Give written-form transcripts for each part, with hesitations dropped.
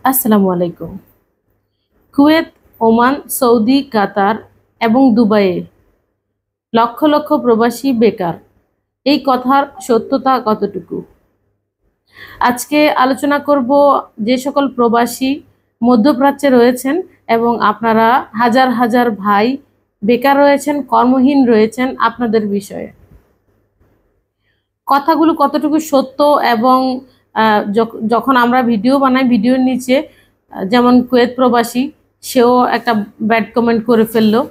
আসসালামু আলাইকুম। Kuwait, Oman, Saudi, কাতার এবং দুবাইয়ে লক্ষ লক্ষ প্রবাসী বেকার। এই কথার সত্যতা কতটুকু? আজকে আলোচনা করব যে সকল প্রবাসী মধ্যপ্রাচ্যে রয়েছেন এবং আপনারা হাজার হাজার ভাই বেকার রয়েছেন, কর্মহীন রয়েছেন, আপনাদের বিষয়ে। কথাগুলো কতটুকু সত্য এবং যখন আমরা ভিডিও বানাই, ভিডিওর নিচে যেমন কুয়েত প্রবাসী, সেও একটা ব্যাড কমেন্ট করে ফেললো,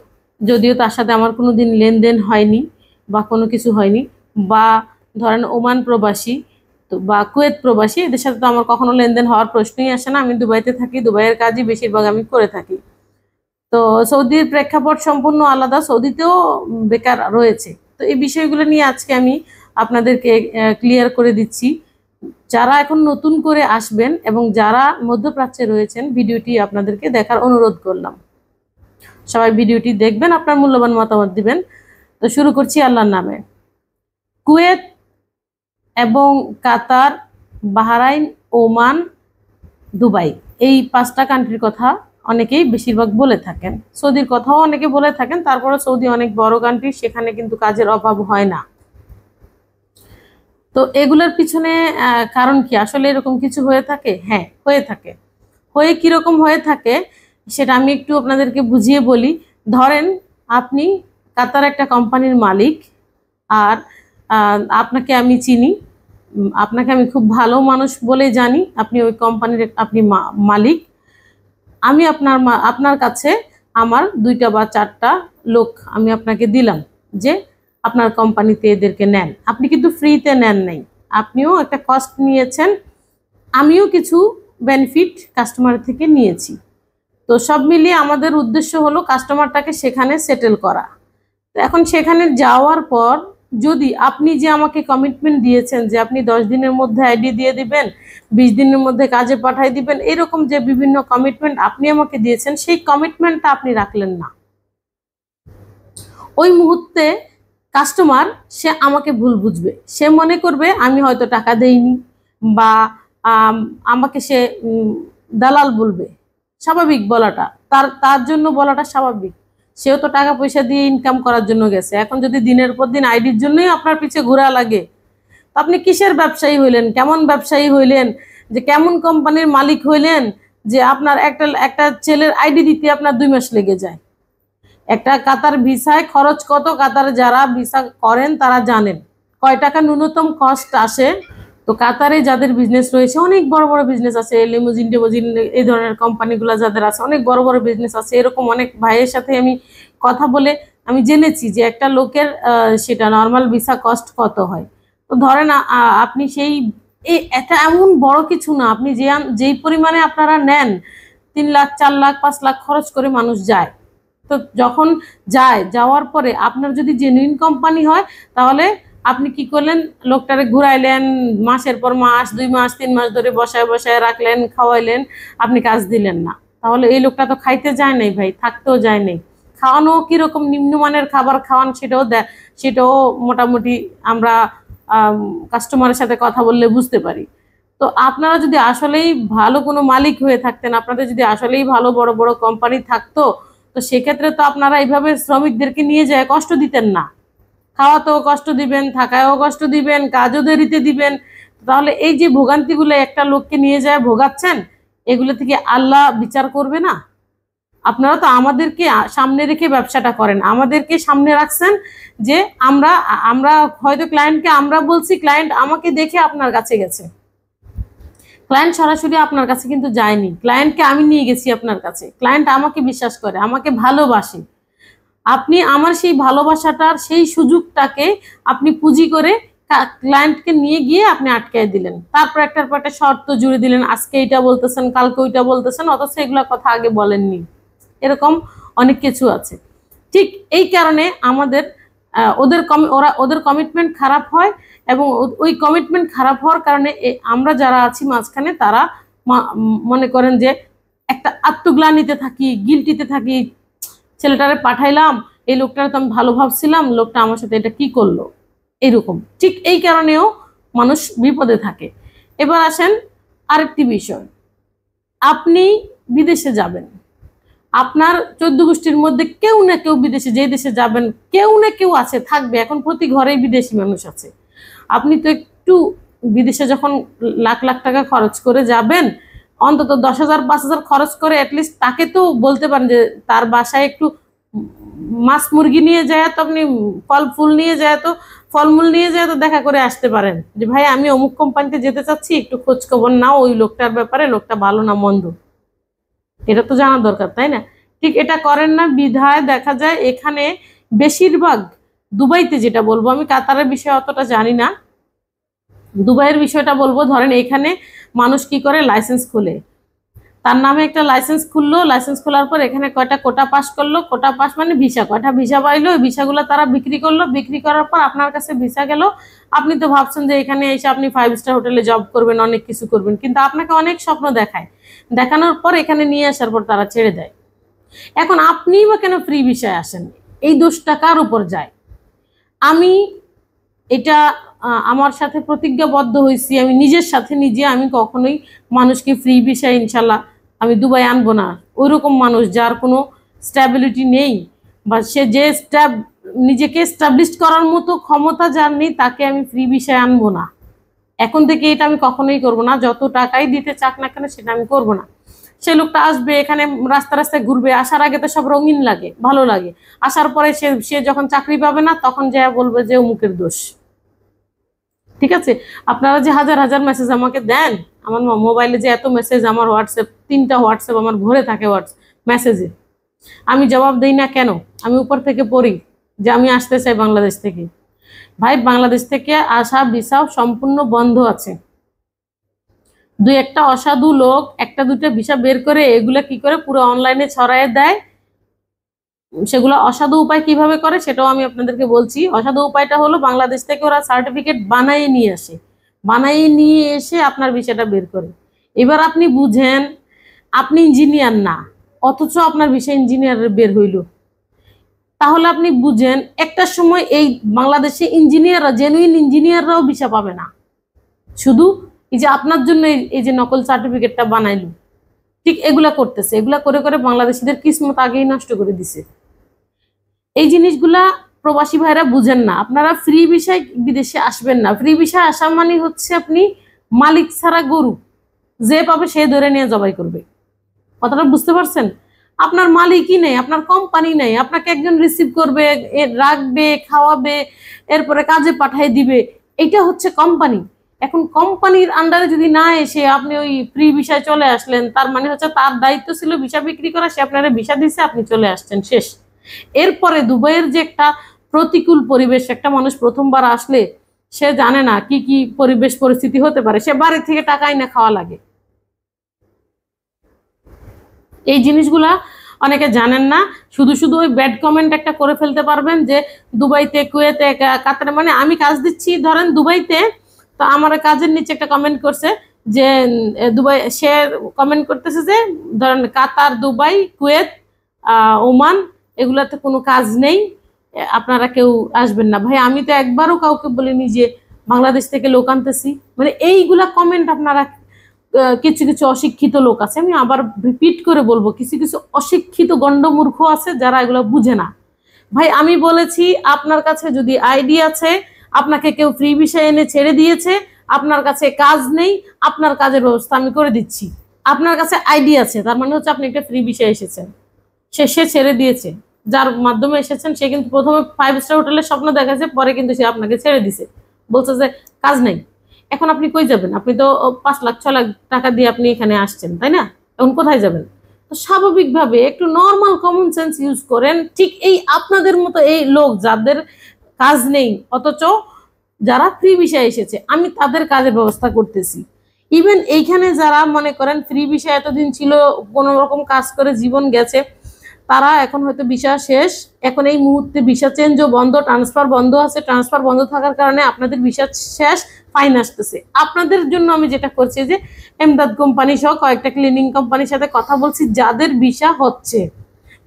যদিও তার সাথে আমার কোনো দিন লেনদেন হয়নি বা কোনো কিছু হয়নি। বা ধরেন ওমান প্রবাসী তো বা কুয়েত প্রবাসী, এদের সাথে তো আমার কখনো লেনদেন হওয়ার প্রশ্নই আসে না। আমি দুবাইতে থাকি, দুবাইয়ের কাজই বেশিরভাগ আমি করে থাকি। তো সৌদির প্রেক্ষাপট সম্পূর্ণ আলাদা, সৌদিতেও বেকার রয়েছে। তো এই বিষয়গুলো নিয়ে আজকে আমি আপনাদেরকে ক্লিয়ার করে দিচ্ছি। যারা এখন নতুন করে আসবেন এবং যারা মধ্যপ্রাচ্যে রয়েছেন, ভিডিওটি আপনাদেরকে দেখার অনুরোধ করলাম। সবাই ভিডিওটি দেখবেন, আপনার মূল্যবান মতামত দিবেন। তো শুরু করছি আল্লাহর নামে। কুয়েত এবং কাতার, বাহরাইন, ওমান, দুবাই, এই 5টা কান্ট্রির কথা অনেকেই বেশিরভাগ বলে থাকেন। সৌদির কথাও অনেকে বলে থাকেন, তারপরে সৌদি অনেক বড় কান্ট্রি, সেখানে কিন্তু কাজের অভাব হয় না। তো এগুলোর পিছনে কারণ কি? আসলে এরকম কিছু হয়ে থাকে? হ্যাঁ, হয়ে থাকে। হয়ে কিরকম হয়ে থাকে সেটা আমি একটু আপনাদেরকে বুঝিয়ে বলি। ধরেন আপনি কাতার একটা কোম্পানির মালিক, আর আপনাকে আমি চিনি, আপনাকে আমি খুব ভালো মানুষ বলে জানি, আপনি ওই কোম্পানির আপনি মালিক। আমি আপনার কাছে আমার 2টা বা 4টা লোক আমি আপনাকে দিলাম যে আপনার কোম্পানিতে এদেরকে নেন। আপনি কিন্তু ফ্রিতে নেন নাই, আপনিও একটা কস্ট নিয়েছেন, আমিও কিছু বেনিফিট কাস্টমার থেকে নিয়েছি। তো সব মিলিয়ে আমাদের উদ্দেশ্য হলো কাস্টমারটাকে সেখানে সেটেল করা। তো এখন সেখানে যাওয়ার পর যদি আপনি যে আমাকে কমিটমেন্ট দিয়েছেন যে আপনি 10 দিনের মধ্যে আইডি দিয়ে দিবেন, 20 দিনের মধ্যে কাজে পাঠিয়ে দিবেন, এরকম যে বিভিন্ন কমিটমেন্ট আপনি আমাকে দিয়েছেন, সেই কমিটমেন্টটা আপনি রাখলেন না। ওই মুহূর্তে কাস্টমার সে আমাকে ভুল বুঝবে, সে মনে করবে আমি হয়তো টাকা দেইনি, বা আমাকে সে দালাল বলবে। স্বাভাবিক বলাটা, তার জন্য বলাটা স্বাভাবিক। সেও তো টাকা পয়সা দিয়ে ইনকাম করার জন্য গেছে। এখন যদি দিনের পর দিন আইডির জন্যই আপনার পিছে ঘোরা লাগে, তো আপনি কিসের ব্যবসায়ী হইলেন? কেমন ব্যবসায়ী হইলেন? যে কেমন কোম্পানির মালিক হইলেন যে আপনার একটা ছেলের আইডি দিতে আপনার 2 মাস লেগে যায়? একটা কাতার ভিসায় খরচ কত? কাতারে যারা ভিসা করেন তারা জানেন কয় টাকা ন্যূনতম কস্ট আসে। তো কাতারে যাদের বিজনেস রয়েছে, অনেক বড় বড় বিজনেস আছে, লিমুজিন টেমুজিন এই ধরনের কোম্পানিগুলো যাদের আছে, অনেক বড় বড় বিজনেস আছে। এরকম অনেক ভাইয়ের সাথে আমি কথা বলে আমি জেনেছি যে একটা লোকের সেটা নর্মাল ভিসা কস্ট কত হয়। তো ধরেন আপনি সেই এটা এমন বড় কিছু না, আপনি যেই পরিমাণে আপনারা নেন, 3 লাখ 4 লাখ 5 লাখ খরচ করে মানুষ যায়। তো যখন যাওয়ার পরে আপনার যদি জেনুইন কোম্পানি হয়, তাহলে আপনি কি করলেন? লোকটারে ঘুরাইলেন, মাসের পর মাস, 2 মাস 3 মাস ধরে বসায় বসায় রাখলেন, খাওয়াইলেন, আপনি কাজ দিলেন না। তাহলে এই লোকটা তো খাইতে যায় নাই ভাই, থাকতেও যায় নাই। খাওয়ানো কিরকম নিম্নমানের খাবার খাওয়ান সেটাও মোটামুটি আমরা কাস্টমারের সাথে কথা বললে বুঝতে পারি। তো আপনারা যদি আসলেই ভালো কোনো মালিক হয়ে থাকতেন, আপনাদের যদি আসলেই ভালো বড় বড় কোম্পানি থাকতো, তো সেক্ষেত্রে তো আপনারা এইভাবে শ্রমিকদেরকে নিয়ে যায় কষ্ট দিতেন না। খাওয়াতেও কষ্ট দিবেন, থাকায়ও কষ্ট দিবেন, কাজও দেরিতে দিবেন। তাহলে এই যে ভোগান্তিগুলো একটা লোককে নিয়ে যায় ভোগাচ্ছেন, এগুলো থেকে আল্লাহ বিচার করবে না? আপনারা তো আমাদেরকে সামনে রেখে ব্যবসাটা করেন, আমাদেরকে সামনে রাখছেন যে আমরা আমরা হয়তো ক্লায়েন্টকে আমরা বলছি, ক্লায়েন্ট আমাকে দেখে আপনার কাছে গেছে। ক্লায়েন্ট সরাসরি আপনার কাছে কিন্তু যায়নি, ক্লায়েন্টকে আমি নিয়ে গেছি আপনার কাছে। ক্লায়েন্ট আমাকে বিশ্বাস করে, আমাকে ভালোবাসে। আপনি আমার সেই ভালোবাসাটার সেই সুযোগটাকে আপনি পুঁজি করে ক্লায়েন্টকে নিয়ে গিয়ে আপনি আটকায় দিলেন। তারপর একটার পর একটা শর্ত জুড়ে দিলেন, আজকে এটা বলতেছেন, কালকে ওইটা বলতেছেন, অথচ এগুলো কথা আগে বলেননি। এরকম অনেক কিছু আছে। ঠিক এই কারণে আমাদের ওদের কমিটমেন্ট খারাপ হয়, এবং ওই কমিটমেন্ট খারাপ হওয়ার কারণে আমরা যারা আছি মাঝখানে, তারা মনে করেন যে একটা আত্মগ্লানিতে থাকি, গিল্টিতে থাকি। ছেলেটারে পাঠাইলাম, এই লোকটারে তো আমি ভালো ভাবছিলাম, লোকটা আমার সাথে এটা কি করলো, এইরকম। ঠিক এই কারণেও মানুষ বিপদে থাকে। এবার আসেন আরেকটি বিষয়। আপনি বিদেশে যাবেন, আপনার 14 গোষ্ঠীর মধ্যে কেউ না কেউ বিদেশে, যে দেশে যাবেন কেউ না কেউ আছে, থাকবে। এখন প্রতি ঘরেই বিদেশি মানুষ আছে। আপনি তো একটু বিদেশে যখন লাখ লাখ টাকা খরচ করে যাবেন, অন্তত 10,000 5,000 খরচ করে অ্যাটলিস্ট তাকে তো বলতে পারেন যে তার বাসায় একটু মাছ মুরগি নিয়ে যায়, তো আপনি ফল ফুল নিয়ে যায়, তো ফলমূল নিয়ে যায়, তো দেখা করে আসতে পারেন যে ভাই আমি অমুক কোম্পানিতে যেতে চাচ্ছি, একটু খোঁজ খবর নাও ওই লোকটার ব্যাপারে, লোকটা ভালো না মন্দ, এটা তো জানা দরকার, তাই না? ঠিক এটা করেন না বিধায় দেখা যায় এখানে বেশিরভাগ, দুবাইতে যেটা বলবো, আমি কাতারের বিষয়ে অতটা জানি না, দুবাইয়ের বিষয়টা বলবো। ধরেন এখানে মানুষ কি করে, লাইসেন্স খুলে, তার নামে একটা লাইসেন্স খুললো, লাইসেন্স খোলার পর এখানে কয়টা কোটা পাস করলো, কোটা পাস মানে ভিসা, কয়টা ভিসা পাইলো, ওই ভিসাগুলো তারা বিক্রি করলো, বিক্রি করার পর আপনার কাছে ভিসা গেল। আপনি তো ভাবছেন যে এখানে এসে আপনি 5 স্টার হোটেলে জব করবেন, অনেক কিছু করবেন, কিন্তু আপনাকে অনেক স্বপ্ন দেখায়, দেখানোর পর এখানে নিয়ে আসার পর তারা ছেড়ে দেয়। এখন আপনি বা কেন ফ্রি ভিসায় আসেন, এই দোষটা কার উপর যায়? আমি এটা আমার সাথে প্রতিজ্ঞাবদ্ধ হয়েছি, আমি নিজের সাথে নিজে, আমি কখনোই মানুষকে ফ্রি ভিসায় ইনশাল্লাহ আমি দুবাই আনবো না। ওইরকম মানুষ যার কোনো স্ট্যাবিলিটি নেই, বা সে যে নিজেকে এস্টাবলিশ করার মতো ক্ষমতা যার নেই, তাকে আমি ফ্রি ভিসায় আনবো না। এখন থেকে এটা আমি কখনোই করবো না, যত টাকাই দিতে চাক না কেন সেটা আমি করবো না। সে লোকটা আসবে এখানে, রাস্তা রাস্তায় ঘুরবে, আসার আগে তো সব রঙিন লাগে, ভালো লাগে, আসার পরে সে যখন চাকরি পাবে না তখন যা বলবে যে অমুকের দোষ। ঠিক আছে, আপনারা যে হাজার হাজার মেসেজ আমাকে দেন, আমার মোবাইলে যে এত মেসেজ, আমার হোয়াটসঅ্যাপ 3টা হোয়াটসঅ্যাপ আমার ভরে থাকে মেসেজে, আমি জবাব দিই না কেন? আমি উপর থেকে পড়ি যে আমি আসতে চাই বাংলাদেশ থেকে। ভাই বাংলাদেশ থেকে আসা ভিসাও সম্পূর্ণ বন্ধ আছে। দুই একটা অসাধু লোক একটা দুইটা ভিসা বের করে এগুলা কি করে পুরো অনলাইনে ছড়ায় দেয়। সেগুলো অসাধু উপায় কিভাবে করে সেটাও আমি আপনাদেরকে বলছি। অসাধু উপায়টা হলো বাংলাদেশ থেকে ওরা সার্টিফিকেট বানাইয়ে নিয়ে আসে, বানাইয়ে নিয়ে এসে আপনার ভিসাটা বের করে। এবার আপনি বুঝেন আপনি ইঞ্জিনিয়ার না, অথচ আপনার ভিসা ইঞ্জিনিয়ারের বের হইল। তাহলে আপনি বুঝেন একটা সময় এই বাংলাদেশে ইঞ্জিনিয়াররা, জেনুইন ইঞ্জিনিয়াররাও ভিসা পাবে না, শুধু এই যে আপনার জন্য এই যে নকল সার্টিফিকেটটা বানাইলো। ঠিক এগুলা করতেছে, এগুলা করে করে বাংলাদেশিদের কিসমত আগেই নষ্ট করে দিছে। এই জিনিসগুলা প্রবাসী ভাইরা বুঝেন না। আপনারা ফ্রি ভিসায় বিদেশে আসবেন না। ফ্রি ভিসায় আসা মানে হচ্ছে আপনি মালিক ছাড়া গরু, যে পাবে সে ধরে নিয়ে জবাই করবে। কথাটা বুঝতে পারছেন? আপনার মালিকই নেই, আপনার কোম্পানি নেই, আপনাকে একজন রিসিভ করবে, রাখবে, খাওয়াবে, এরপরে কাজে পাঠিয়ে দিবে, এটা হচ্ছে কোম্পানি। এখন কোম্পানির আন্ডারে যদি না এসে আপনি ওই ফ্রি ভিসায় চলে আসলেন, তার মানে হচ্ছে তার দায়িত্ব ছিল ভিসা বিক্রি করা, সে আপনারা ভিসা দিচ্ছে, আপনি চলে আসছেন, শেষ। এরপরে দুবাইয়ের যে একটা প্রতিকূল পরিবেশ, একটা মানুষ প্রথমবার আসলে সে জানে না কি কি পরিবেশ পরিস্থিতি হতে পারে, সে বাড়ি থেকে টাকা এনে খাওয়া লাগে। এই জিনিসগুলা অনেকে জানেন না, শুধু শুধু ওই ব্যাড কমেন্ট একটা করে ফেলতে পারবেন যে দুবাইতে, কুয়েতে, কাতারে, মানে আমি কাজ দিচ্ছি ধরেন দুবাইতে, তো আমার কাজের নিচে একটা কমেন্ট করছে যে দুবাই, সে কমেন্ট করতেছে যে ধরেন কাতার, দুবাই, কুয়েত, ওমান, এগুলাতে কোনো কাজ নেই, আপনারা কেউ আসবেন না। ভাই আমি তো একবারও কাউকে বলিনি যে বাংলাদেশ থেকে লোক আনতেছি। মানে এইগুলা কমেন্ট আপনারা, কিছু কিছু অশিক্ষিত লোক আছে, আমি আবার রিপিট করে বলবো, কিছু কিছু অশিক্ষিত গণ্ডমূর্খ আছে যারা এগুলো বুঝে না। ভাই আমি বলেছি আপনার কাছে যদি আইডি আছে, আপনাকে কেউ ফ্রি ভিসায় এনে ছেড়ে দিয়েছে, আপনার কাছে কাজ নেই, আপনার কাজের ব্যবস্থা আমি করে দিচ্ছি। আপনার কাছে আইডি আছে, তার মানে হচ্ছে আপনি একটা ফ্রি ভিসায় এসেছেন, সে ছেড়ে দিয়েছে, যার মাধ্যমে এসেছেন সে কিন্তু প্রথমে 5 স্টার হোটেলের স্বপ্ন দেখাচ্ছে, পরে কিন্তু সে আপনাকে ছেড়ে দিছে, বলছে যে কাজ নেই। এখন আপনি কই যাবেন? আপনি তো 5 লাখ 6 লাখ টাকা দিয়ে আপনি এখানে আসছেন, তাই না? এখন কোথায় যাবেন? তো স্বাভাবিকভাবে একটু নর্মাল কমন সেন্স ইউজ করেন। ঠিক এই আপনাদের মতো এই লোক যাদের কাজ নেই অথচ যারা ফ্রি ভিসায় এসেছে, আমি তাদের কাজের ব্যবস্থা করতেছি। ইভেন এইখানে যারা মনে করেন ফ্রি ভিসা এতদিন ছিল, কোনো রকম কাজ করে জীবন গেছে, তারা এখন হয়তো ভিসা শেষ, এখন এই মুহূর্তে ভিসা চেঞ্জও বন্ধ, ট্রান্সফার বন্ধ আছে, ট্রান্সফার বন্ধ থাকার কারণে আপনাদের ভিসা শেষ, ফাইন আসতেছে। আপনাদের জন্য আমি যেটা করছি যে এমদাদ কোম্পানি সহ কয়েকটা ক্লিনিং কোম্পানির সাথে কথা বলছি, যাদের ভিসা হচ্ছে।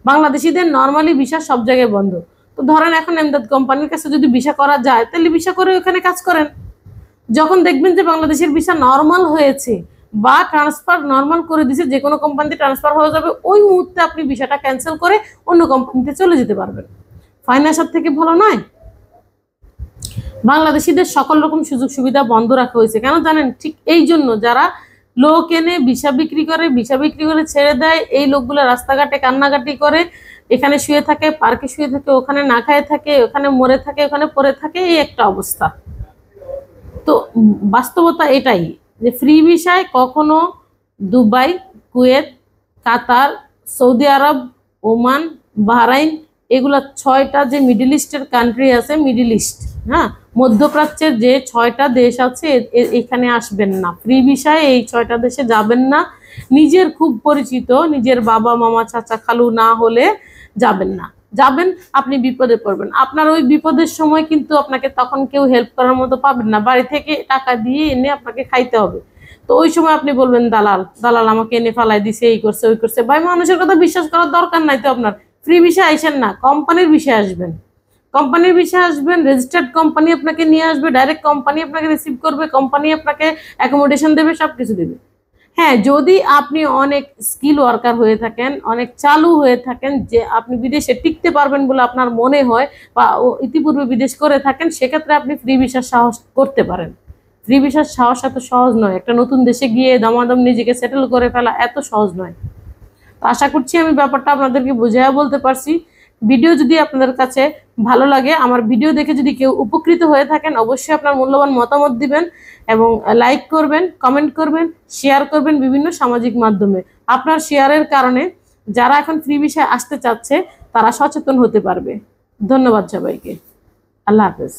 বাংলাদেশিদের নর্মালি ভিসা সব জায়গায় বন্ধ, তো ধরেন এখন এমদাদ কোম্পানির কাছে যদি ভিসা করা যায় তাহলে ভিসা করে ওখানে কাজ করেন। যখন দেখবেন যে বাংলাদেশের ভিসা নর্মাল হয়েছে, বা ট্রান্সফার নর্মাল করে দিছে, যে কোনো কোম্পানিতে ট্রান্সফার হয়ে যাবে, ওই মুহূর্তে আপনি ভিসাটা ক্যান্সেল করে অন্য কোম্পানিতে চলে যেতে পারবেন। ফাইন আসার থেকে ভালো নয়? বাংলাদেশিদের সকল রকম সুযোগ সুবিধা বন্ধ রাখা হয়েছে, কেন জানেন? ঠিক এই জন্য, যারা লোক এনে ভিসা বিক্রি করে ছেড়ে দেয়, এই লোকগুলো রাস্তাঘাটে কান্নাকাটি করে, এখানে শুয়ে থাকে, পার্কে শুয়ে থাকে, ওখানে না খায় থাকে, ওখানে মরে থাকে, ওখানে পড়ে থাকে, এই একটা অবস্থা। তো বাস্তবতা এটাই যে ফ্রি ভিসায় কখনো দুবাই, কুয়েত, কাতার, সৌদি আরব, ওমান, বাহরাইন, এগুলা 6টা যে মিডল ইস্টের কান্ট্রি আছে, মিডল ইস্ট, হ্যাঁ, মধ্যপ্রাচ্যের যে 6টা দেশ আছে, এখানে আসবেন না। ফ্রি ভিসায় এই 6টা দেশে যাবেন না। নিজের খুব পরিচিত, নিজের বাবা, মামা, চাচা, খালু না হলে যাবেন না। যাবেন, আপনি বিপদে পড়বেন। আপনার ওই বিপদের সময় কিন্তু আপনাকে তখন কেউ হেল্প করার মতো পাবেন না, বাড়ি থেকে টাকা দিয়ে এনে আপনাকে খাইতে হবে। তো ওই সময় আপনি বলবেন দালাল দালাল আমাকে এনে ফালাই দিছে, এই করছে, ওই করছে। ভাই, মানুষের কথা বিশ্বাস করার দরকার নাই তো আপনার। ফ্রি বিষয়ে আইসেন না, কোম্পানির বিষয়ে আসবেন। কোম্পানির বিষয়ে আসবেন, রেজিস্টার্ড কোম্পানি আপনাকে নিয়ে আসবে, ডাইরেক্ট কোম্পানি আপনাকে রিসিভ করবে, কোম্পানি আপনাকে অ্যাকোমোডেশন দেবে, সবকিছু দেবে। হ্যাঁ, যদি আপনি অনেক স্কিল ওয়ার্কার হয়ে থাকেন, অনেক চালু হয়ে থাকেন, যে আপনি বিদেশে টিকতে পারবেন বলে আপনার মনে হয়, বা ইতিপূর্বে বিদেশ করে থাকেন, সেক্ষেত্রে আপনি ফ্রি ভিসার সাহস করতে পারেন। ফ্রি ভিসার সাহস এত সহজ নয়। একটা নতুন দেশে গিয়ে দমাদম নিজেকে সেটেল করে ফেলা এত সহজ নয়। তো আশা করছি আমি ব্যাপারটা আপনাদেরকে বুঝিয়ে বলতে পারছি। ভিডিও যদি আপনাদের কাছে ভালো লাগে, আমার ভিডিও দেখে যদি কেউ উপকৃত হয়ে থাকেন, অবশ্যই আপনার মূল্যবান মতামত দিবেন এবং লাইক করবেন, কমেন্ট করবেন, শেয়ার করবেন বিভিন্ন সামাজিক মাধ্যমে। আপনার শেয়ারের কারণে যারা এখন ফ্রি ভিসায় আসতে চাচ্ছে তারা সচেতন হতে পারবে। ধন্যবাদ সবাইকে। আল্লাহ হাফেজ।